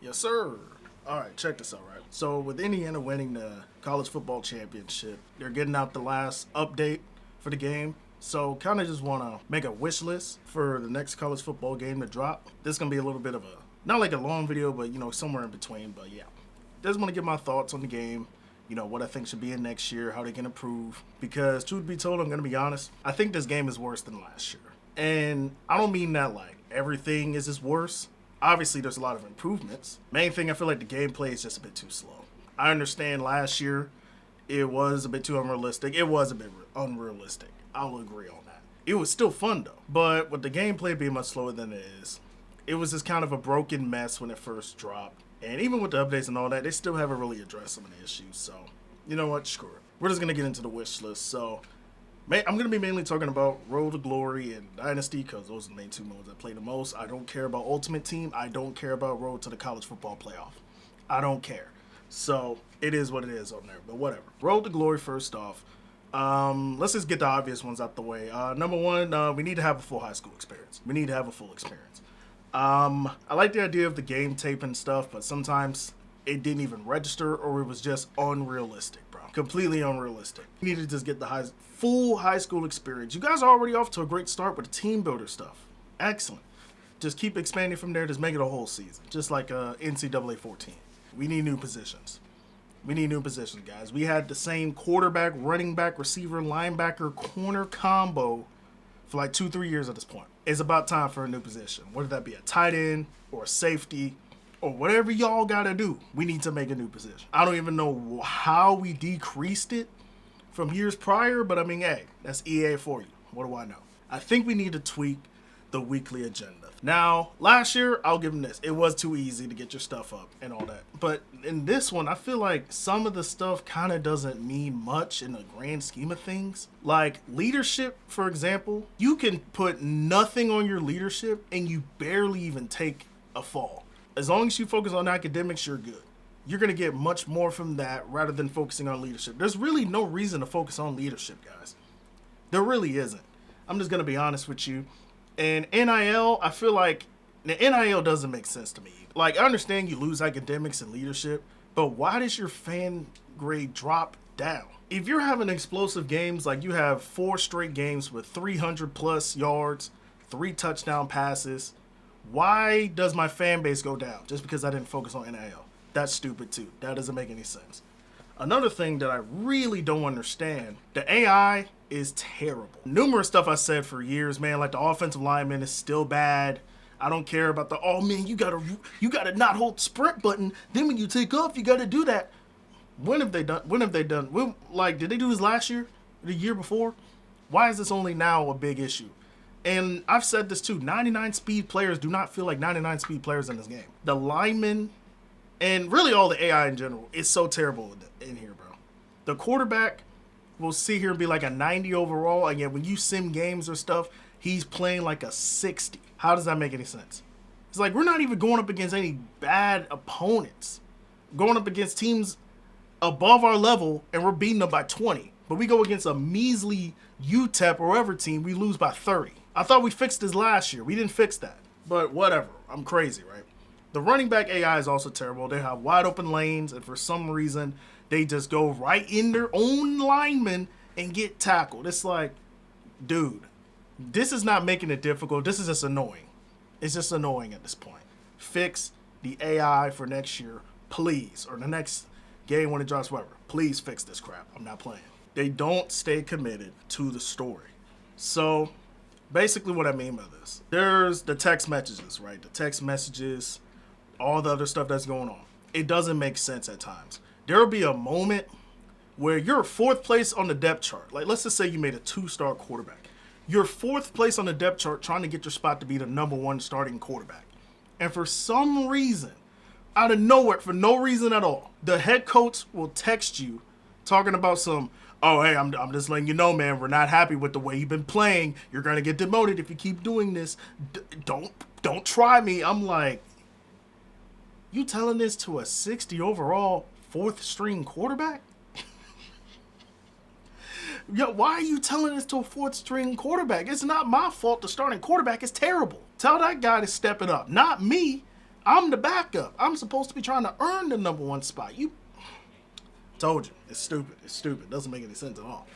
Yes, sir. All right, check this out, right? So, with Indiana winning the college football championship, they're getting out the last update for the game. So, kind of just want to make a wish list for the next college football game to drop. This is going to be a little bit of a, not like a long video, but, somewhere in between. But yeah, just want to give my thoughts on the game, what I think should be in next year, how they can improve. Because, truth be told, I'm going to be honest, I think this game is worse than last year. And I don't mean that like everything is just worse. Obviously, there's a lot of improvements. Main thing, I feel like the gameplay is just a bit too slow. I understand last year it was a bit too unrealistic. It was a bit unrealistic. I'll agree on that. It was still fun though. But with the gameplay being much slower than it is, it was just kind of a broken mess when it first dropped. And even with the updates and all that, they still haven't really addressed some of the issues. So, you know what? Screw it. We're just going to get into the wish list. So, I'm going to be mainly talking about Road to Glory and Dynasty because those are the main two modes I play the most. I don't care about Ultimate Team. I don't care about Road to the College Football Playoff. I don't care. So it is what it is on there, but whatever. Road to Glory first off. Let's just get the obvious ones out the way. Number one, we need to have a full high school experience. We need to have a full experience. I like the idea of the game tape and stuff, but sometimes it didn't even register or it was just unrealistic, bro. Completely unrealistic. You need to just get the full high school experience. You guys are already off to a great start with the team builder stuff. Excellent. Just keep expanding from there. Just make it a whole season. Just like NCAA 14. We need new positions. We need new positions, guys. We had the same quarterback, running back, receiver, linebacker, corner combo for like 2-3 years at this point. It's about time for a new position. Whether that be a tight end or a safety or whatever y'all got to do, we need to make a new position. I don't even know how we decreased it from years prior, but I mean, hey, that's EA for you. What do I know? I think we need to tweak the weekly agenda. Now, last year, I'll give them this. It was too easy to get your stuff up and all that. But in this one, I feel like some of the stuff kind of doesn't mean much in the grand scheme of things. Like leadership, for example, you can put nothing on your leadership and you barely even take a fall. As long as you focus on academics, you're good. You're going to get much more from that rather than focusing on leadership. There's really no reason to focus on leadership, guys. There really isn't. I'm just going to be honest with you. And NIL, I feel like the NIL doesn't make sense to me. Like, I understand you lose academics and leadership, but why does your fan grade drop down? If you're having explosive games, like you have 4 straight games with 300 plus yards, 3 touchdown passes, why does my fan base go down just because I didn't focus on NIL? That's stupid too. That doesn't make any sense. Another thing that I really don't understand, the AI is terrible. Numerous stuff I said for years, man, like the offensive lineman is still bad. I don't care about oh man, you gotta not hold the sprint button. Then when you take off, you gotta do that. When have they done? Like, did they do this last year? The year before? Why is this only now a big issue? And I've said this too, 99 speed players do not feel like 99 speed players in this game. The linemen, and really all the AI in general, is so terrible in here, bro. The quarterback will sit here and be like a 90 overall, and yet when you sim games or stuff, he's playing like a 60. How does that make any sense? It's like we're not even going up against any bad opponents. Going up against teams above our level, and we're beating them by 20. But we go against a measly UTEP or whatever team, we lose by 30. I thought we fixed this last year. We didn't fix that. But whatever. I'm crazy, right? The running back AI is also terrible. They have wide open lanes, and for some reason, they just go right in their own lineman and get tackled. It's like, dude, this is not making it difficult. This is just annoying. It's just annoying at this point. Fix the AI for next year, please. Or the next game when it drops, whatever. Please fix this crap. I'm not playing. They don't stay committed to the story. So, basically what I mean by this, there's the text messages, right? The text messages, all the other stuff that's going on. It doesn't make sense at times. There'll be a moment where you're 4th place on the depth chart. Like, let's just say you made a 2-star quarterback. You're 4th place on the depth chart trying to get your spot to be the number 1 starting quarterback. And for some reason, out of nowhere, for no reason at all, the head coach will text you talking about oh, hey, I'm just letting you know, man, we're not happy with the way you've been playing. You're going to get demoted if you keep doing this. Don't try me. I'm like, you telling this to a 60 overall 4th string quarterback? Yo, why are you telling this to a 4th string quarterback? It's not my fault the starting quarterback is terrible. Tell that guy to step it up. Not me. I'm the backup. I'm supposed to be trying to earn the number one spot. You told you. It's stupid. It's stupid. It doesn't make any sense at all.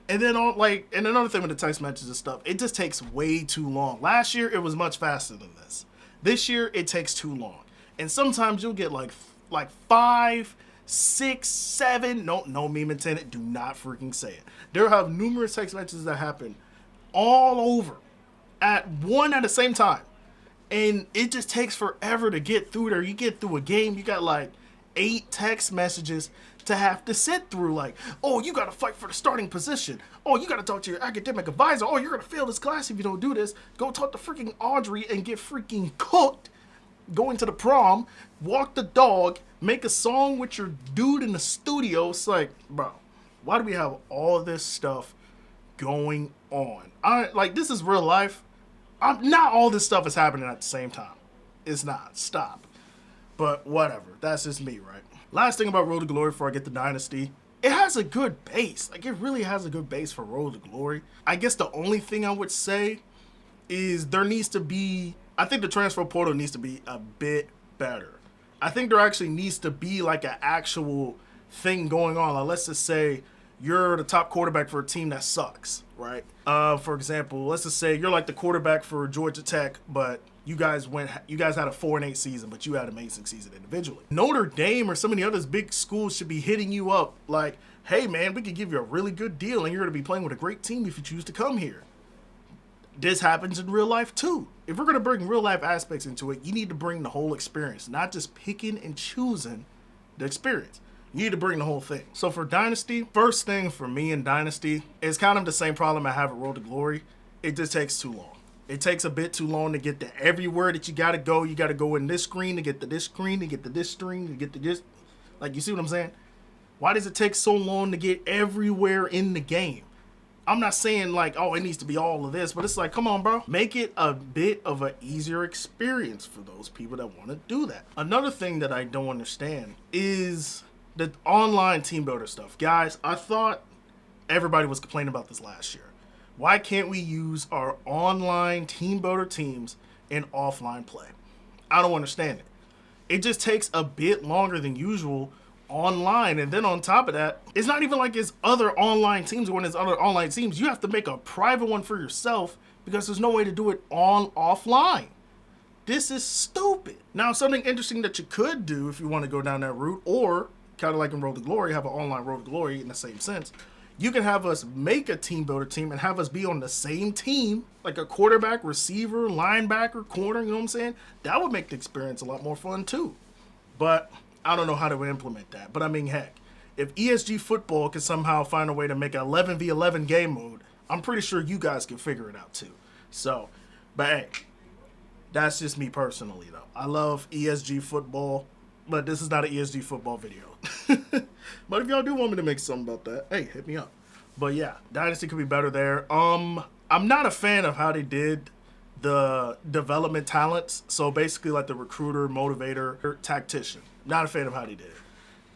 And then and another thing with the text messages and stuff, it just takes way too long. Last year it was much faster than this. This year it takes too long. And sometimes you'll get like 5, 6, 7. No meme intended. Do not freaking say it. There have numerous text messages that happen all over at the same time. And it just takes forever to get through there. You get through a game, you got like 8 text messages to have to sit through. Like, oh, you got to fight for the starting position. Oh, you got to talk to your academic advisor. Oh, you're going to fail this class if you don't do this. Go talk to freaking Audrey and get freaking cooked. Go into the prom, walk the dog, make a song with your dude in the studio. It's like, bro, why do we have all this stuff going on? This is real life. Not all this stuff is happening at the same time. It's not. Stop. But whatever. That's just me, right? Last thing about Road to Glory before I get to Dynasty. It has a good base. Like, it really has a good base for Road to Glory. I guess the only thing I would say is there needs to be... I think the transfer portal needs to be a bit better. I think there actually needs to be like an actual thing going on. Like, let's just say you're the top quarterback for a team that sucks, right? For example, let's just say you're like the quarterback for Georgia Tech, but you guys had a 4-8 season, but you had an amazing season individually. Notre Dame or some of the other big schools should be hitting you up like, hey man, we could give you a really good deal and you're going to be playing with a great team if you choose to come here. This happens in real life too. If we're going to bring real life aspects into it, you need to bring the whole experience, not just picking and choosing the experience. You need to bring the whole thing. So for Dynasty, first thing for me in Dynasty is kind of the same problem I have at Road to Glory. It just takes too long. It takes a bit too long to get to everywhere that you got to go. You got to go in this screen to get to this screen to get to this screen to get to this. Like, you see what I'm saying? Why does it take so long to get everywhere in the game? I'm not saying like, oh, it needs to be all of this, but it's like, come on, bro. Make it a bit of an easier experience for those people that want to do that. Another thing that I don't understand is the online team builder stuff. Guys, I thought everybody was complaining about this last year. Why can't we use our online team builder teams in offline play? I don't understand it. It just takes a bit longer than usual online, and then on top of that, it's not even like it's other online teams or when it's other online teams. You have to make a private one for yourself because there's no way to do it offline. This is stupid. Now, something interesting that you could do if you want to go down that route, or kind of like in Road to Glory, have an online Road to Glory in the same sense. You can have us make a team builder team and have us be on the same team, like a quarterback, receiver, linebacker, corner, you know what I'm saying? That would make the experience a lot more fun too. But I don't know how to implement that. But I mean, heck, if ESG football can somehow find a way to make an 11v11 game mode, I'm pretty sure you guys can figure it out too. So, but hey, that's just me personally though. I love ESG football, but this is not an ESG football video. But if y'all do want me to make something about that, hey, hit me up. But yeah, Dynasty could be better there. I'm not a fan of how they did the development talents. So basically like the recruiter, motivator, tactician. Not a fan of how they did it.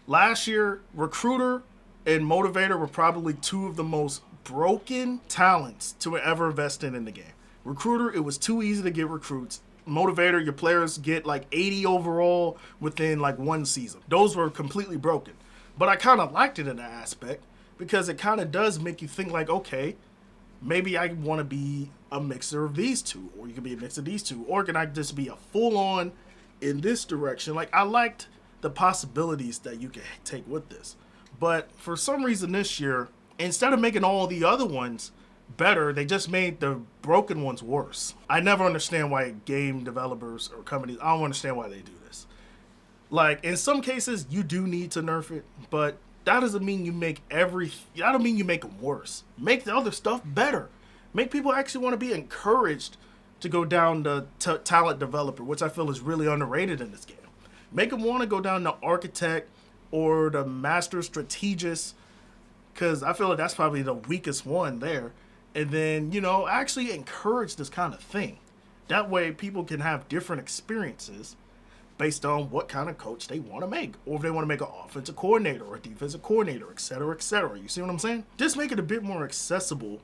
Last year, recruiter and motivator were probably two of the most broken talents to ever invest in the game. Recruiter, it was too easy to get recruits. Motivator, your players get like 80 overall within like one season. Those were completely broken. But I kind of liked it in that aspect because it kind of does make you think like, okay, maybe I want to be a mixer of these two, or you can be a mix of these two, or can I just be a full-on in this direction? Like, I liked the possibilities that you can take with this. But for some reason this year, instead of making all the other ones better, they just made the broken ones worse. I never understand why game developers or companies, I don't understand why they do this. Like, in some cases, you do need to nerf it, but that doesn't mean you make that don't mean you make them worse. Make the other stuff better. Make people actually want to be encouraged to go down the talent developer, which I feel is really underrated in this game. Make them want to go down the architect or the master strategist, because I feel like that's probably the weakest one there. And then, actually encourage this kind of thing. That way people can have different experiences based on what kind of coach they want to make. Or if they want to make an offensive coordinator or a defensive coordinator, et cetera, et cetera. You see what I'm saying? Just make it a bit more accessible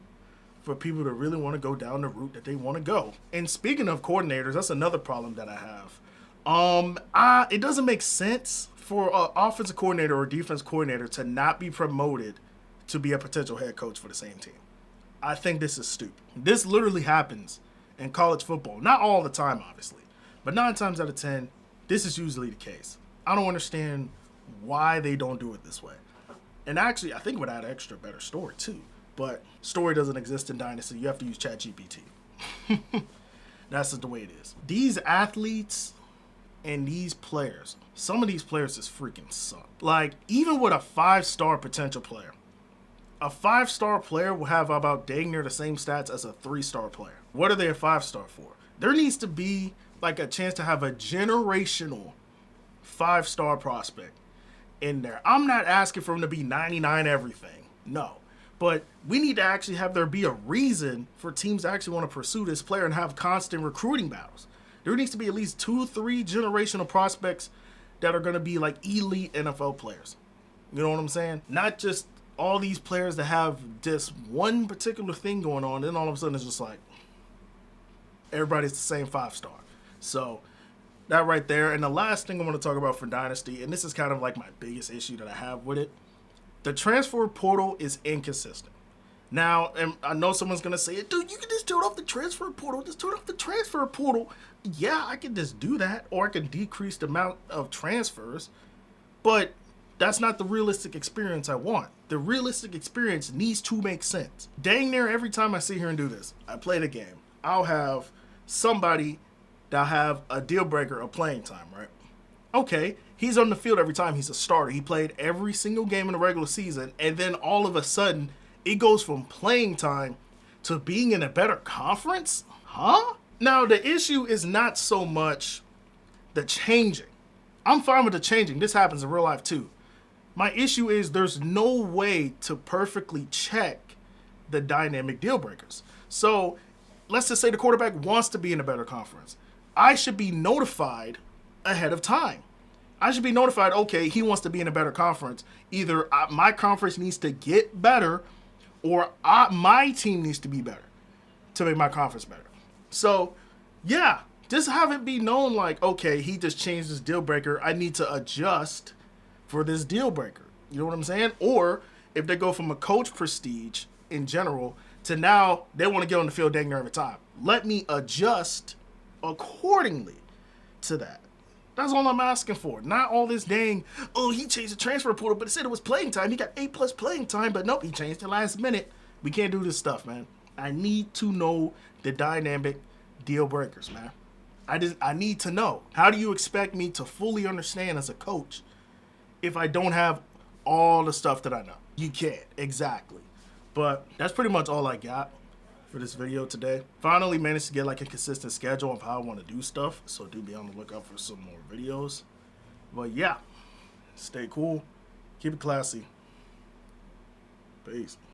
for people to really want to go down the route that they want to go. And speaking of coordinators, that's another problem that I have. It doesn't make sense for an offensive coordinator or defense coordinator to not be promoted to be a potential head coach for the same team. I think this is stupid. This literally happens in college football. Not all the time, obviously, but 9 times out of 10, this is usually the case. I don't understand why they don't do it this way. And actually, I think it would add extra better story too. But story doesn't exist in Dynasty. You have to use ChatGPT. That's just the way it is. These athletes and these players, some of these players just freaking suck. Like, even with a 5-star potential player, a 5-star player will have about dang near the same stats as a 3-star player. What are they a 5-star for? There needs to be like a chance to have a generational 5-star prospect in there. I'm not asking for him to be 99 everything. No. But we need to actually have there be a reason for teams to actually want to pursue this player and have constant recruiting battles. There needs to be at least 2-3 generational prospects that are going to be like elite NFL players. You know what I'm saying? Not just all these players that have just one particular thing going on, then all of a sudden it's just like everybody's the same 5-star. So that right there. And the last thing I want to talk about for Dynasty, and this is kind of like my biggest issue that I have with it, the transfer portal is inconsistent. Now, and I know someone's going to say, dude, you can just turn off the transfer portal. Just turn off the transfer portal. Yeah, I can just do that, or I can decrease the amount of transfers. But that's not the realistic experience I want. The realistic experience needs to make sense. Dang near every time I sit here and do this, I play the game, I'll have somebody that'll have a deal breaker of playing time, right? Okay, he's on the field every time. He's a starter. He played every single game in the regular season, and then all of a sudden, it goes from playing time to being in a better conference? Huh? Now, the issue is not so much the changing. I'm fine with the changing. This happens in real life too. My issue is there's no way to perfectly check the dynamic deal breakers. So let's just say the quarterback wants to be in a better conference. I should be notified ahead of time. I should be notified, okay, he wants to be in a better conference. Either my conference needs to get better, or my team needs to be better to make my conference better. So, yeah, just have it be known like, okay, he just changed his deal breaker. I need to adjust for this deal breaker. You know what I'm saying? Or if they go from a coach prestige in general to now they want to get on the field dang near every time, let me adjust accordingly to that. That's all I'm asking for. Not all this dang, oh, he changed the transfer portal, but it said it was playing time. He got 8+ playing time, but nope, he changed it last minute. We can't do this stuff, man. I need to know the dynamic deal breakers, man. I need to know. How do you expect me to fully understand as a coach if I don't have all the stuff that I know? You can't, exactly. But that's pretty much all I got for this video today. Finally managed to get like a consistent schedule of how I want to do stuff, so do be on the lookout for some more videos. But yeah, stay cool, keep it classy. Peace.